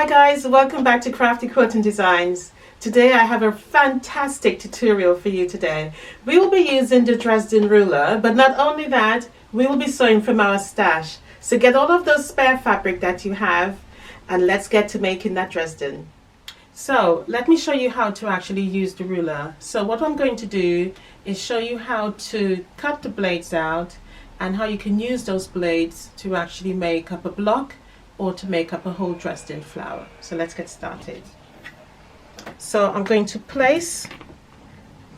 Hi guys, welcome back to Crafty Quilting Designs. Today I have a fantastic tutorial for you today. We will be using the Dresden ruler, but not only that, we will be sewing from our stash. So get all of those spare fabric that you have and let's get to making that Dresden. So let me show you how to actually use the ruler. So what I'm going to do is show you how to cut the blades out and how you can use those blades to actually make up a block or to make up a whole Dresden flower. So let's get started. So I'm going to place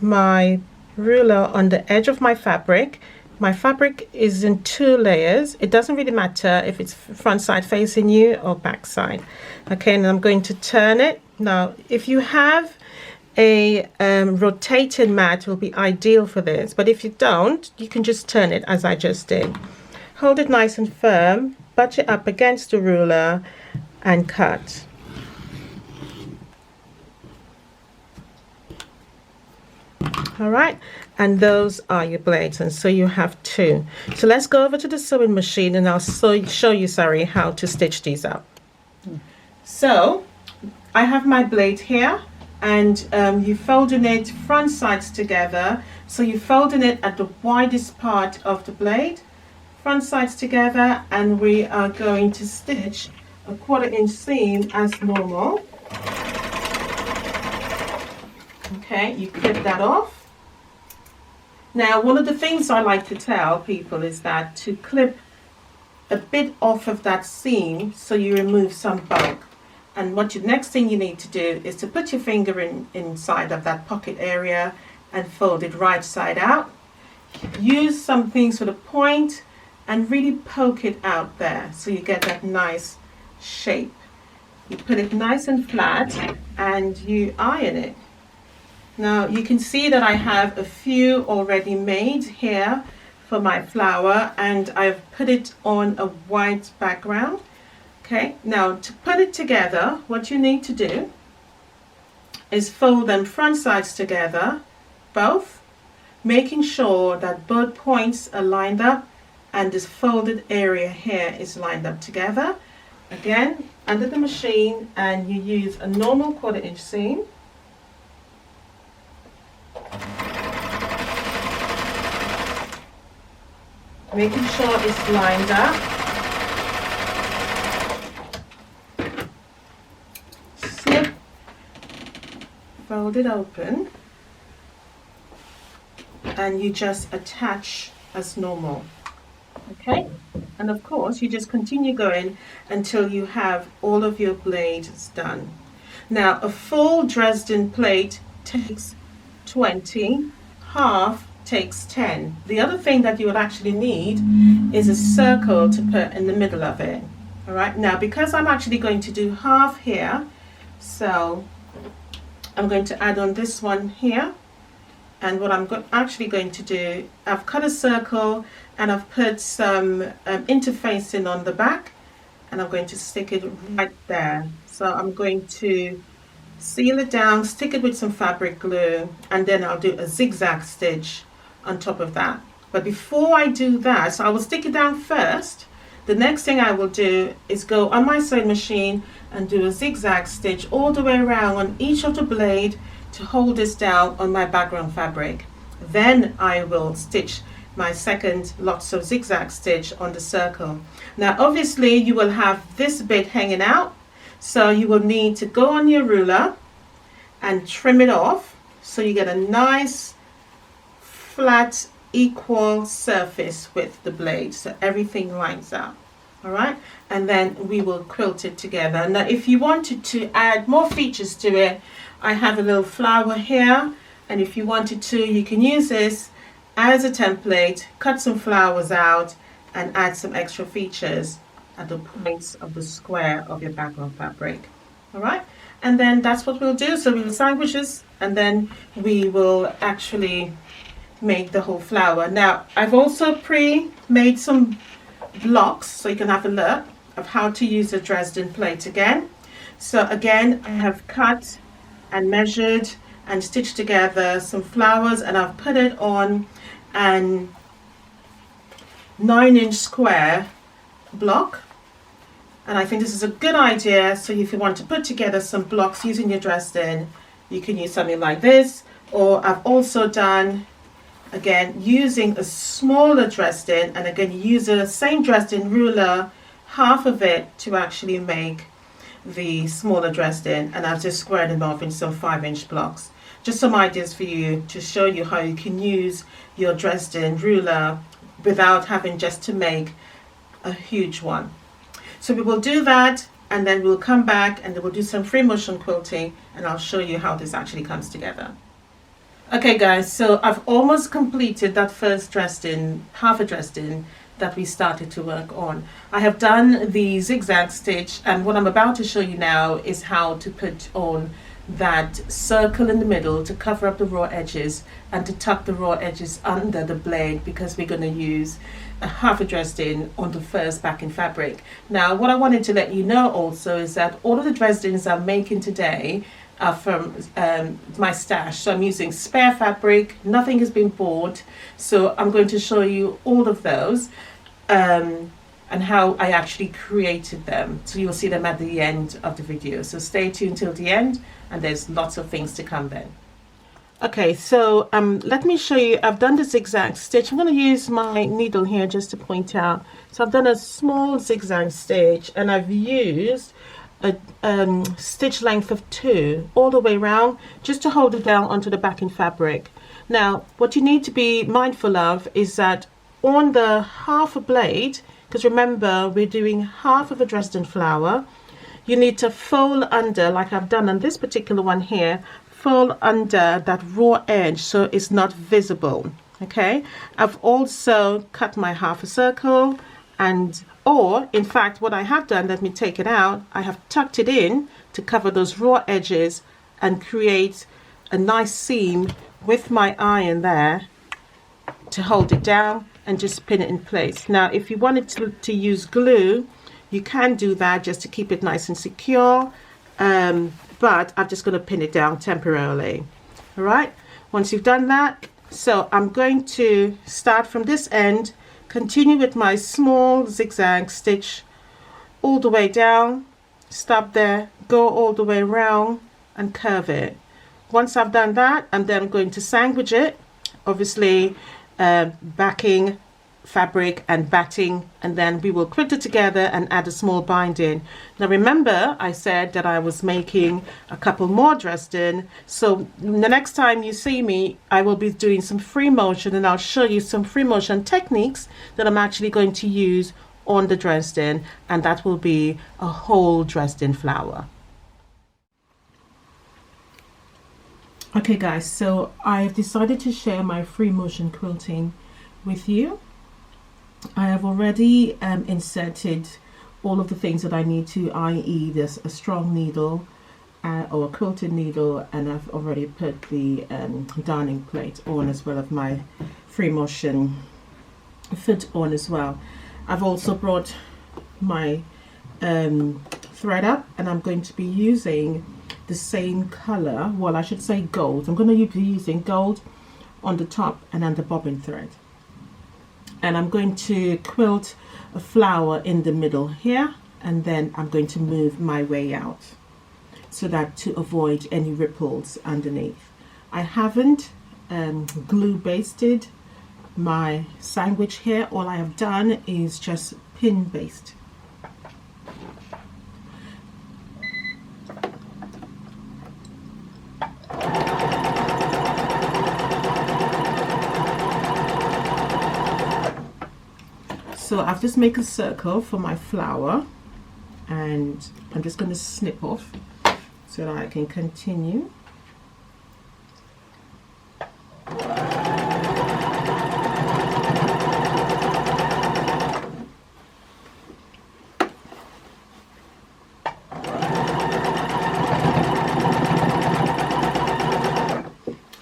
my ruler on the edge of my fabric. My fabric is in 2 layers. It doesn't really matter if it's front side facing you or back side. Okay, and I'm going to turn it. Now, if you have a rotating mat, it will be ideal for this. But if you don't, you can just turn it as I just did. Hold it nice and firm, butt it up against the ruler and cut. All right, and those are your blades, and so you have 2. So let's go over to the sewing machine and I'll show you how to stitch these up. So I have my blade here, and you're folding it front sides together. So you're folding it at the widest part of the blade, front sides together, and we are going to stitch a 1/4 inch seam as normal. Okay, you clip that off. Now, one of the things I like to tell people is that to clip a bit off of that seam so you remove some bulk. And what the next thing you need to do is to put your finger inside of that pocket area and fold it right side out. Use something sort of point and really poke it out there so you get that nice shape. You put it nice and flat and you iron it. Now you can see that I have a few already made here for my flower, and I've put it on a white background. Okay, now to put it together, what you need to do is fold them front sides together, both, making sure that both points are lined up and this folded area here is lined up together. Again, under the machine, and you use a normal 1/4 inch seam. Making sure it's lined up. Snip, fold it open, and you just attach as normal. Okay, and of course you just continue going until you have all of your blades done. Now, a full Dresden plate takes 20, half takes 10. The other thing that you would actually need is a circle to put in the middle of it. All right, now because I'm actually going to do half here, so I'm going to add on this one here, and what I'm actually going to do, I've cut a circle and I've put some interfacing on the back, and I'm going to stick it right there. So I'm going to seal it down, stick it with some fabric glue, and then I'll do a zigzag stitch on top of that. But before I do that, so I will stick it down first. The next thing I will do is go on my sewing machine and do a zigzag stitch all the way around on each of the blade to hold this down on my background fabric. Then I will stitch my second lots of zigzag stitch on the circle. Now obviously you will have this bit hanging out, so you will need to go on your ruler and trim it off so you get a nice flat equal surface with the blade, so everything lines up. All right, and then we will quilt it together. Now if you wanted to add more features to it, I have a little flower here, and if you wanted to, you can use this as a template, cut some flowers out and add some extra features at the points of the square of your background fabric. All right, and then that's what we'll do. So we will sandwich this, and then we will actually make the whole flower. Now I've also pre-made some blocks so you can have a look of how to use a Dresden plate again. So again, I have cut and measured and stitched together some flowers, and I've put it on an 9-inch square block, And I think this is a good idea. So if you want to put together some blocks using your Dresden, you can use something like this. Or I've also done, again, using a smaller Dresden, and again, use the same Dresden ruler, half of it to actually make the smaller Dresden, and I've just squared them off in some 5-inch blocks. Just some ideas for you to show you how you can use your Dresden ruler without having just to make a huge one. So we will do that, and then we'll come back and then we'll do some free motion quilting, and I'll show you how this actually comes together. Okay guys, so I've almost completed that first Dresden, half a Dresden that we started to work on. I have done the zigzag stitch, and what I'm about to show you now is how to put on that circle in the middle to cover up the raw edges and to tuck the raw edges under the blade, because we're going to use a half a Dresden on the first backing fabric. Now what I wanted to let you know also is that all of the Dresdens I'm making today are from my stash. So I'm using spare fabric, nothing has been bought, so I'm going to show you all of those and how I actually created them. So you'll see them at the end of the video, so stay tuned till the end, and there's lots of things to come then. Okay, so let me show you. I've done the zigzag stitch. I'm going to use my needle here just to point out. So I've done a small zigzag stitch, and I've used a stitch length of 2 all the way around, just to hold it down onto the backing fabric. Now what you need to be mindful of is that on the half a blade, because remember we're doing half of a Dresden flower, you need to fold under, like I've done on this particular one here, fold under that raw edge so it's not visible. Okay, I've also cut my half a circle, and or in fact what I have done, let me take it out, I have tucked it in to cover those raw edges and create a nice seam with my iron there to hold it down and just pin it in place. Now if you wanted to use glue, you can do that just to keep it nice and secure, but I'm just going to pin it down temporarily. All right, once you've done that, so I'm going to start from this end, continue with my small zigzag stitch all the way down, stop there, go all the way around and curve it. Once I've done that, I'm then going to sandwich it, obviously backing fabric and batting, and then we will quilt it together and add a small binding. Now remember I said that I was making a couple more Dresden, so the next time you see me I will be doing some free motion, and I'll show you some free motion techniques that I'm actually going to use on the Dresden, and that will be a whole Dresden flower. Okay guys, so I've decided to share my free motion quilting with you. I have already inserted all of the things that I need to, i.e. there's a strong needle or a quilted needle, and I've already put the darning plate on, as well as my free motion foot on as well. I've also brought my thread up, and I'm going to be using the same color, well I should say gold. I'm going to be using gold on the top and on the bobbin thread, and I'm going to quilt a flower in the middle here, and then I'm going to move my way out so that to avoid any ripples underneath. I haven't glue basted my sandwich here. All I have done is just pin baste. So I've just made a circle for my flower, and I'm just going to snip off so that I can continue.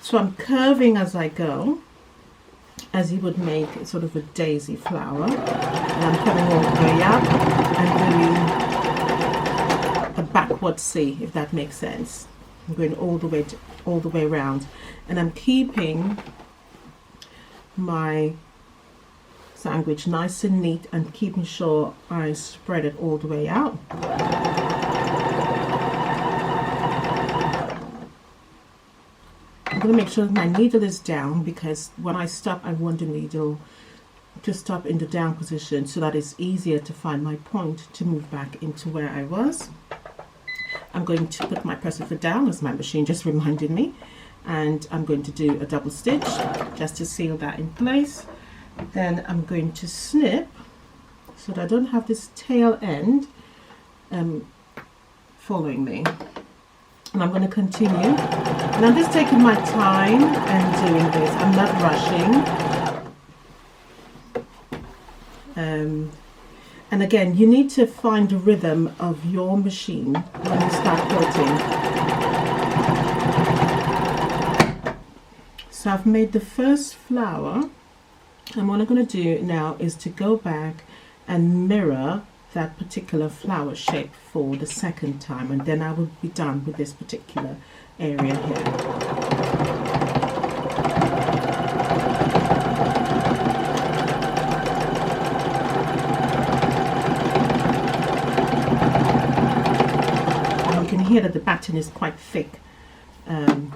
So I'm curving as I go, as you would make sort of a daisy flower, and I'm coming all the way up and doing a backward C, if that makes sense. I'm going all the way around, and I'm keeping my sandwich nice and neat, and keeping sure I spread it all the way out. I'm going to make sure that my needle is down, because when I stop, I want the needle to stop in the down position so that it's easier to find my point to move back into where I was. I'm going to put my presser foot down, as my machine just reminded me, and I'm going to do a double stitch just to seal that in place. Then I'm going to snip so that I don't have this tail end following me. And I'm going to continue, and I'm just taking my time and doing this. I'm not rushing. And again, you need to find the rhythm of your machine when you start quilting. So I've made the first flower, and what I'm going to do now is to go back and mirror that particular flower shape for the second time, and then I will be done with this particular area here. Here that the pattern is quite thick. I'm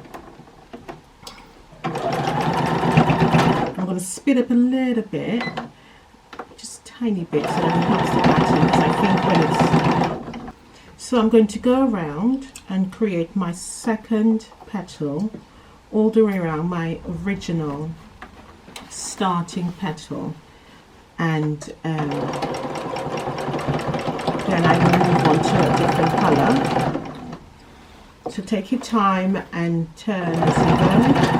going to speed up a little bit, just tiny bit, so that it helps the pattern, because I think when it's... So I'm going to go around and create my second petal all the way around my original starting petal, and then I will move on to a different colour. So take your time and turn as you go.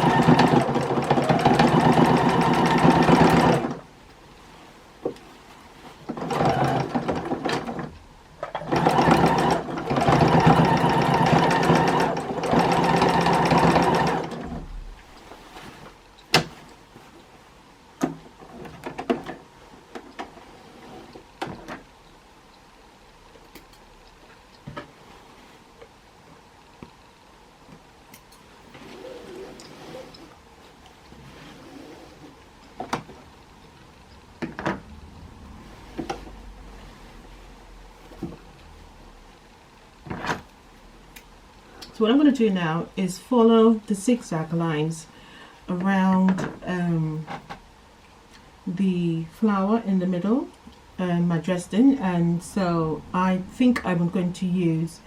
So what I'm going to do now is follow the zigzag lines around the flower in the middle, my Dresden, and so I think I'm going to use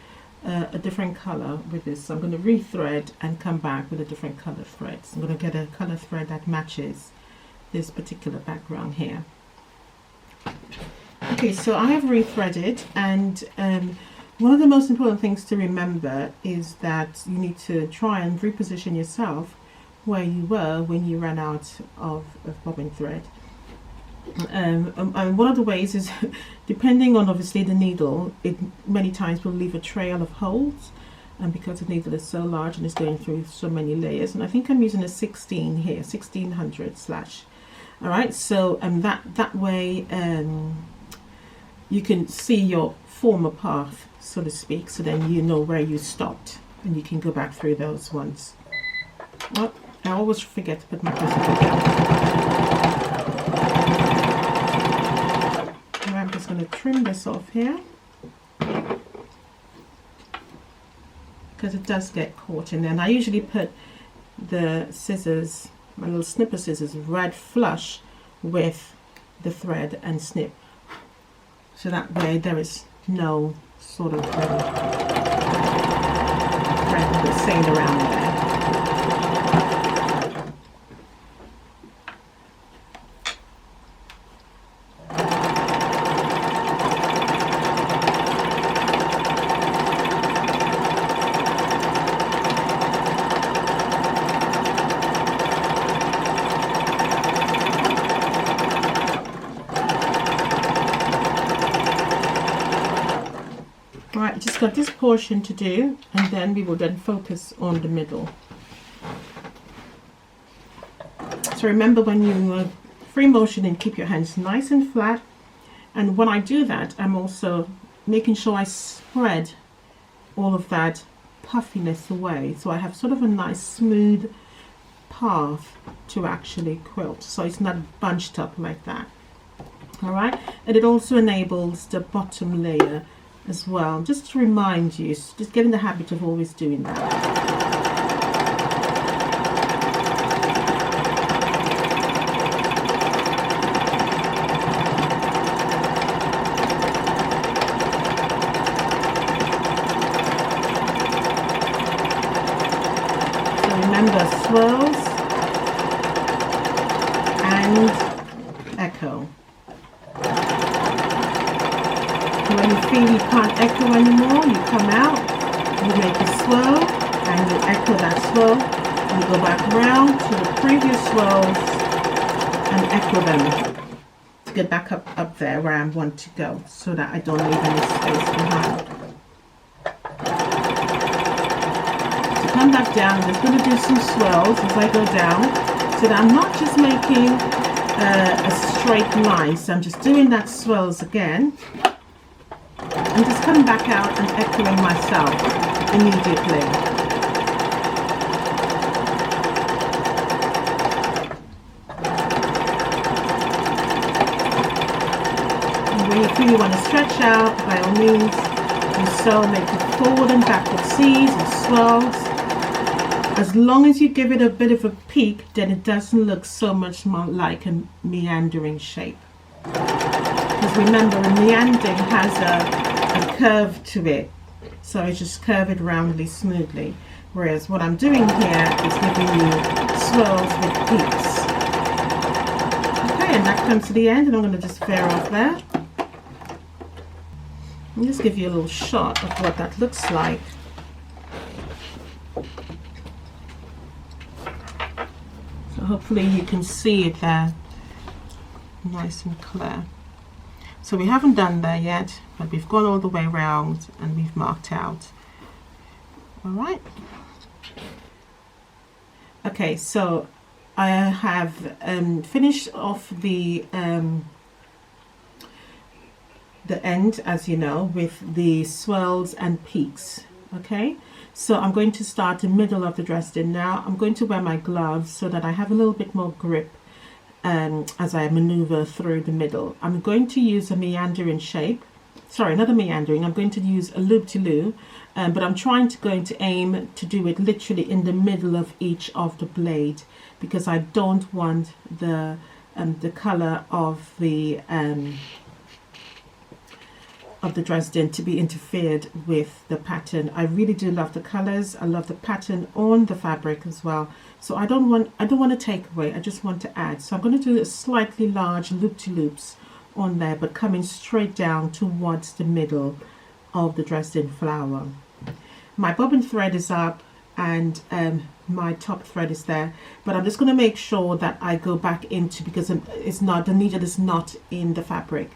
a different color with this. So I'm going to rethread and come back with a different color thread. So I'm going to get a color thread that matches this particular background here. Okay, so I have rethreaded, and one of the most important things to remember is that you need to try and reposition yourself where you were when you ran out of bobbin thread. And one of the ways is, depending on obviously the needle, it many times will leave a trail of holes, and because the needle is so large and it's going through so many layers, and I think I'm using a 16 here, 1600 slash. All right, so that way you can see your former path, so to speak, so then you know where you stopped and you can go back through those ones. Well, I always forget to put my presser down. Now I'm just going to trim this off here, because it does get caught in there. And I usually put the scissors, my little snipper scissors, right flush with the thread and snip, so that way there is no sort of thread that's sailed around there. Right, just got this portion to do, and then we will then focus on the middle. So remember, when you free motion, and keep your hands nice and flat, and when I do that, I'm also making sure I spread all of that puffiness away, so I have sort of a nice smooth path to actually quilt, so it's not bunched up like that. All right, and it also enables the bottom layer as well, just to remind you, just get in the habit of always doing that. Remember, swirls and echo. When you feel you can't echo anymore, you come out, you make a swirl, and you echo that swirl, and you go back around to the previous swirls and echo them to get back up there where I want to go, so that I don't leave any space behind. Come back down. I'm just going to do some swirls as I go down, so that I'm not just making a straight line. So I'm just doing that swirls again, and just coming back out and echoing myself immediately. And when you feel you want to stretch out, by all means, do so. Make it forward and backward C's and swirls. As long as you give it a bit of a peak, then it doesn't look so much more like a meandering shape. Because remember, a meandering has a curve to it, so I just curve it roundly, smoothly. Whereas what I'm doing here is giving you swirls with peaks. Okay, and that comes to the end, and I'm going to just veer off there. I'll just give you a little shot of what that looks like. Hopefully you can see it there, nice and clear. So we haven't done there yet, but we've gone all the way around and we've marked out. All right. Okay, so I have finished off the end, as you know, with the swirls and peaks. Okay. So I'm going to start the middle of the Dresden now. I'm going to wear my gloves so that I have a little bit more grip as I maneuver through the middle. I'm going to use a meandering shape. Sorry, another meandering. I'm going to use a loop-de-loo, but I'm going to aim to do it literally in the middle of each of the blade, because I don't want the color of the Dresden to be interfered with the pattern. I really do love the colors. I love the pattern on the fabric as well. So I don't want to take away, I just want to add. So I'm going to do a slightly large loop-to-loops on there, but coming straight down towards the middle of the Dresden flower. My bobbin thread is up and my top thread is there, but I'm just going to make sure that I go back into, because it's not, the needle is not in the fabric,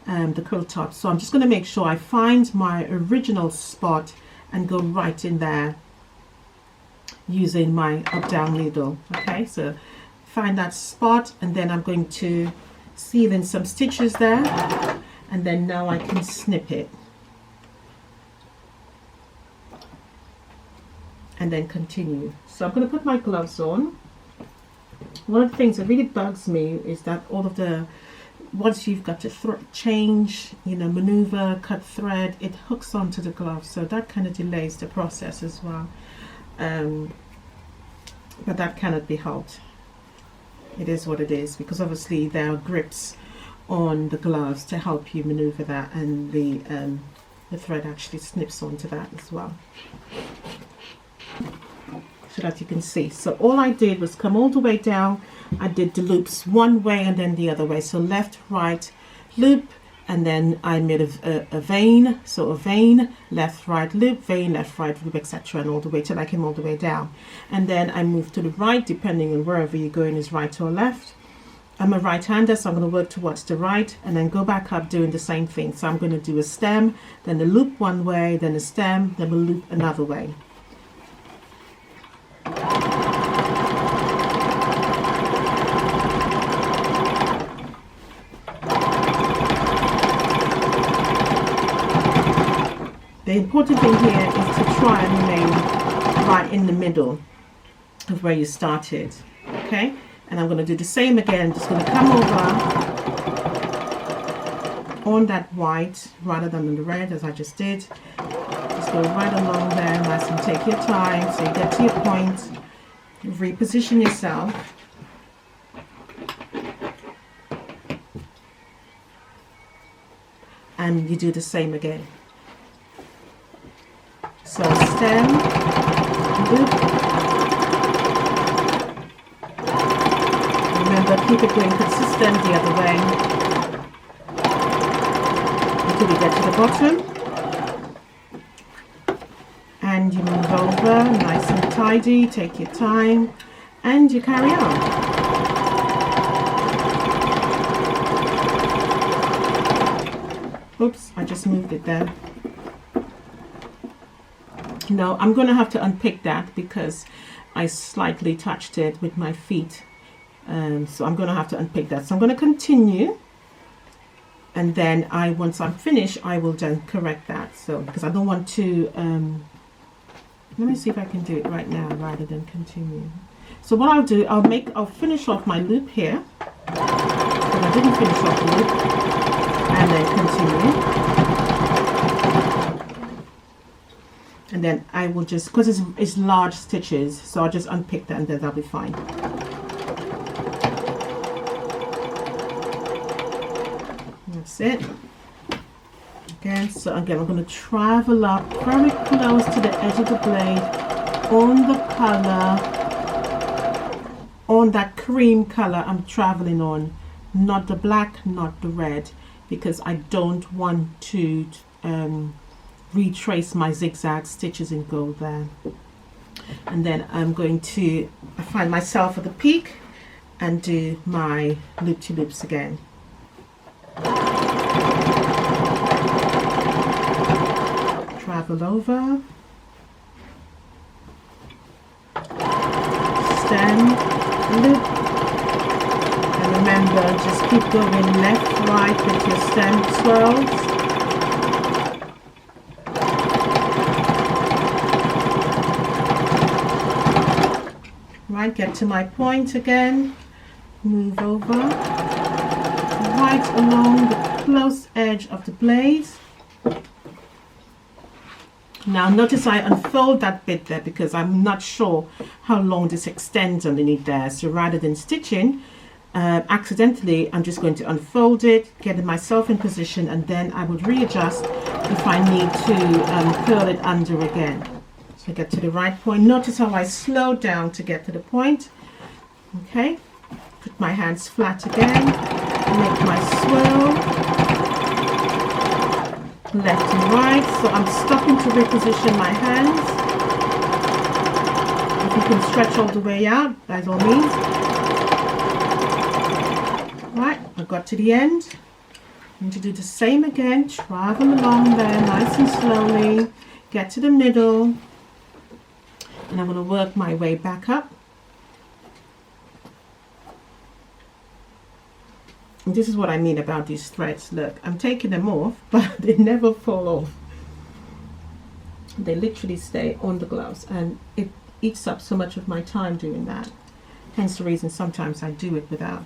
the quilt top. So I'm just going to make sure I find my original spot and go right in there using my up down needle. Okay, so find that spot, and then I'm going to seal in some stitches there, and then now I can snip it and then continue. So I'm going to put my gloves on. One of the things that really bugs me is that all of the, once you've got to change, maneuver, cut thread, it hooks onto the glove, so that kind of delays the process as well. But that cannot be helped. It is what it is, because obviously there are grips on the gloves to help you maneuver that, and the thread actually snips onto that as well, so that you can see. So all I did was come all the way down. I did the loops one way and then the other way, so left, right, loop, and then I made a vein, so a vein, left, right, loop, vein, left, right, loop, etc., and all the way till I came all the way down. And then I moved to the right, depending on wherever you're going is right or left. I'm a right-hander, so I'm going to work towards the right and then go back up doing the same thing. So I'm going to do a stem, then a loop one way, then a stem, then a loop another way. The important thing here is to try and remain right in the middle of where you started, okay? And I'm going to do the same again. Just going to come over on that white rather than on the red, as I just did. Just go right along there, nice, and take your time so you get to your point. Reposition yourself. And you do the same again. So stem, loop. Remember, keep it going consistent the other way until you get to the bottom. And you move over, nice and tidy, take your time, and you carry on. Oops, I just moved it there. No, I'm going to have to unpick that because I slightly touched it with my feet. So I'm going to have to unpick that. So I'm going to continue. And then once I'm finished, I will then correct that. So, because I don't want to, let me see if I can do it right now rather than continue. So what I'll do, I'll finish off my loop here. But I didn't finish off the loop. And then continue, and then I will just, because it's large stitches, so I'll just unpick that and then that'll be fine. That's it. Again, so again, I'm going to travel up very close to the edge of the blade on the color, on that cream color I'm traveling on, not the black, not the red, because I don't want to retrace my zigzag stitches in gold there. And then I'm going to find myself at the peak and do my loop-to-loops again. Travel over, stem, loop. Remember, just keep going left, right with your stem swirls. Right, get to my point again. Move over. Right along the close edge of the blade. Now notice I unfold that bit there because I'm not sure how long this extends underneath there. So rather than stitching, accidentally, I'm just going to unfold it, get myself in position, and then I would readjust if I need to curl it under again. So get to the right point. Notice how I slow down to get to the point. Okay, put my hands flat again, make my swirl, left and right. So I'm stopping to reposition my hands. If you can stretch all the way out, by all means. Right, I got to the end. I'm going to do the same again. Travel along there nice and slowly. Get to the middle. And I'm going to work my way back up. And this is what I mean about these threads. Look, I'm taking them off, but they never fall off. They literally stay on the gloves. And it eats up so much of my time doing that. Hence the reason sometimes I do it without.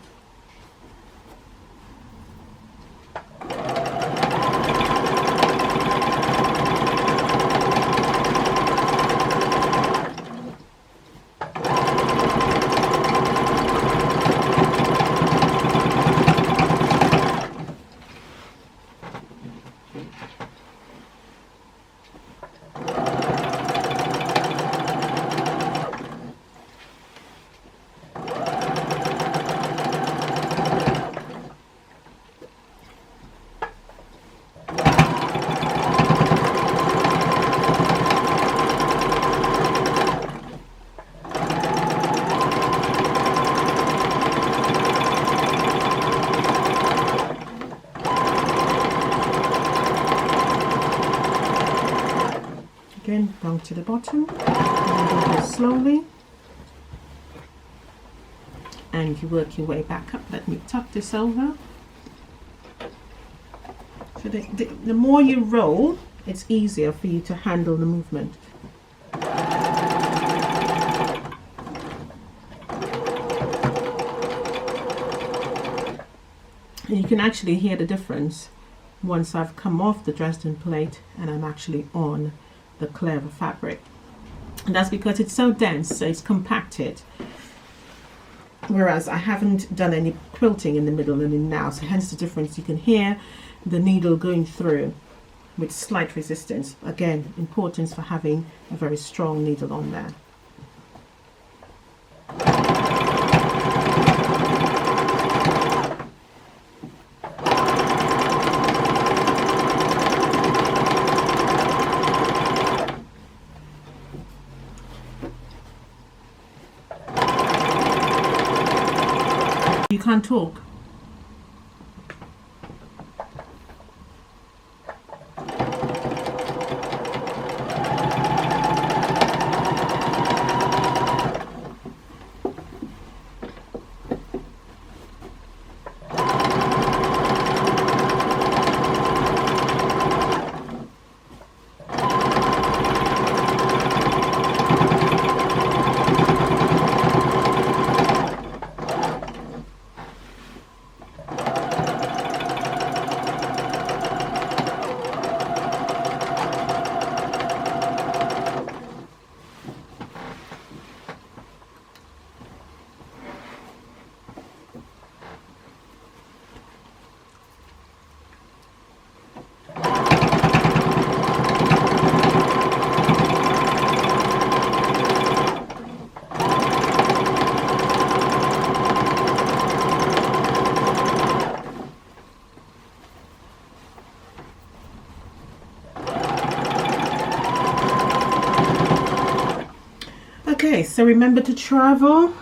Again, down to the bottom, and go slowly, and you work your way back up. Let me tuck this over. So the more you roll, it's easier for you to handle the movement. And you can actually hear the difference once I've come off the Dresden plate and I'm actually on the clear fabric. And that's because it's so dense, so it's compacted. Whereas I haven't done any quilting in the middle and in now, so hence the difference. You can hear the needle going through with slight resistance. Again, importance for having a very strong needle on there. You can't talk. Okay, so remember to travel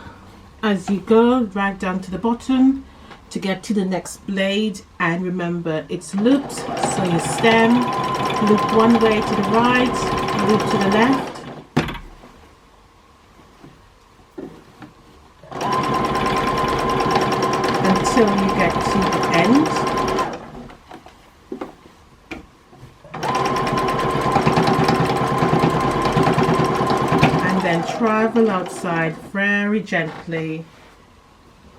as you go right down to the bottom to get to the next blade, and remember it's looped, so your stem loop one way to the right, loop to the left, until you get to the end. Then travel outside very gently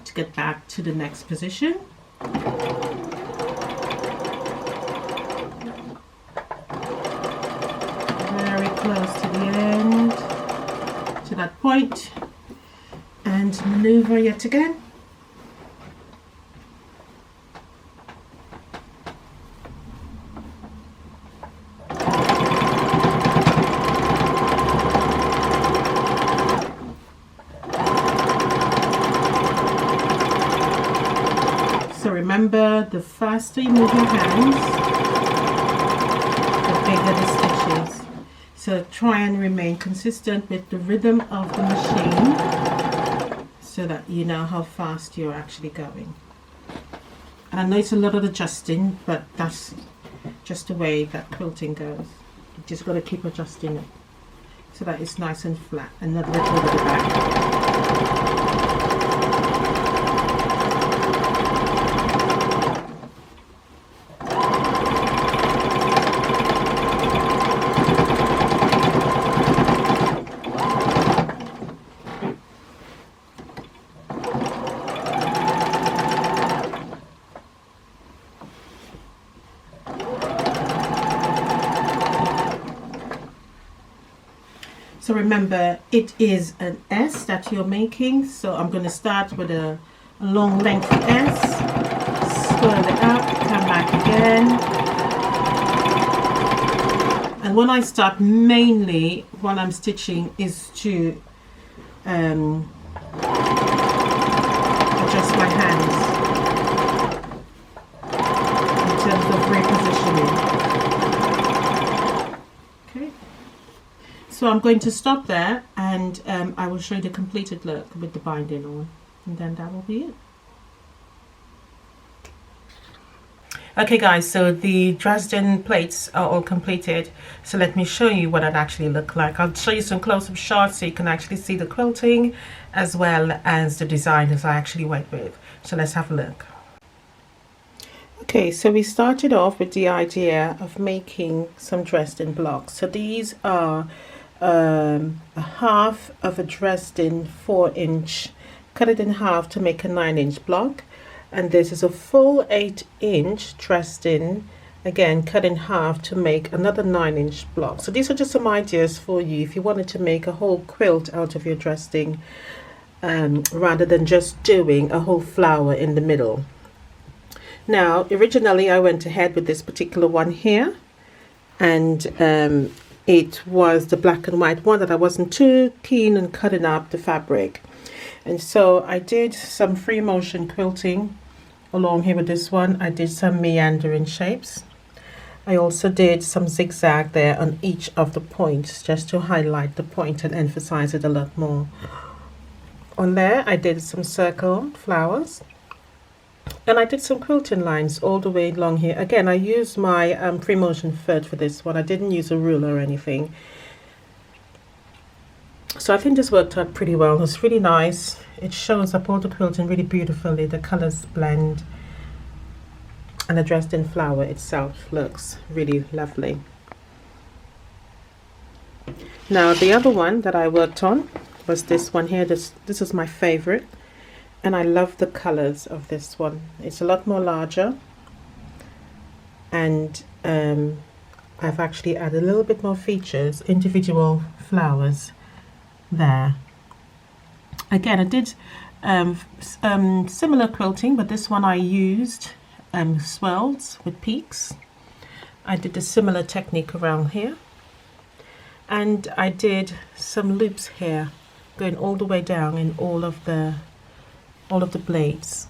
to get back to the next position. Very close to the end, to that point, and maneuver yet again. Remember, the faster you move your hands, the bigger the stitches. So try and remain consistent with the rhythm of the machine so that you know how fast you're actually going. And I know it's a lot of adjusting, but that's just the way that quilting goes. You just got to keep adjusting it so that it's nice and flat and not little over the back. So remember, it is an S that you're making, so I'm going to start with a long length S, swirl it up, come back again, and when I start, mainly while I'm stitching is to adjust my hands in terms of repositioning. So I'm going to stop there, and I will show you the completed look with the binding on, and then that will be it. Okay guys, so the Dresden plates are all completed, so let me show you what it actually look like. I'll show you some close-up shots so you can actually see the quilting as well as the designers I actually went with. So let's have a look. Okay, so we started off with the idea of making some Dresden blocks. So these are a half of a Dresden 4-inch, cut it in half to make a 9-inch block, and this is a full 8-inch Dresden again cut in half to make another 9-inch block. So these are just some ideas for you if you wanted to make a whole quilt out of your Dresden, rather than just doing a whole flower in the middle. Now originally I went ahead with this particular one here, and it was the black and white one that I wasn't too keen on cutting up the fabric, and so I did some free motion quilting along here with this one. I did some meandering shapes. I also did some zigzag there on each of the points just to highlight the point and emphasize it a lot more. On there I did some circle flowers, and I did some quilting lines all the way along here. Again, I used my free motion thread for this one. I didn't use a ruler or anything. So I think this worked out pretty well. It's really nice. It shows up all the quilting really beautifully. The colors blend, and the Dresden flower itself looks really lovely. Now the other one that I worked on was this one here. This is my favorite, and I love the colors of this one. It's a lot more larger, and I've actually added a little bit more features, individual flowers there. Again, I did similar quilting, but this one I used swells with peaks. I did a similar technique around here, and I did some loops here going all the way down in all of the blades,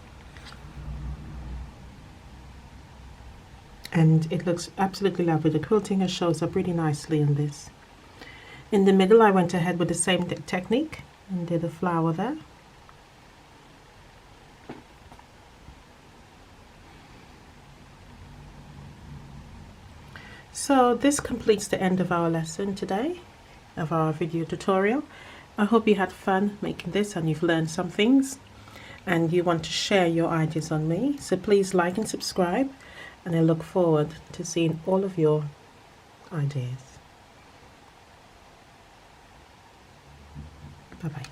and it looks absolutely lovely. The quilting shows up really nicely in this. In the middle I went ahead with the same technique and did a flower there. So this completes the end of our lesson today, of our video tutorial. I hope you had fun making this and you've learned some things, and you want to share your ideas on me. So please like and subscribe, and I look forward to seeing all of your ideas. Bye bye.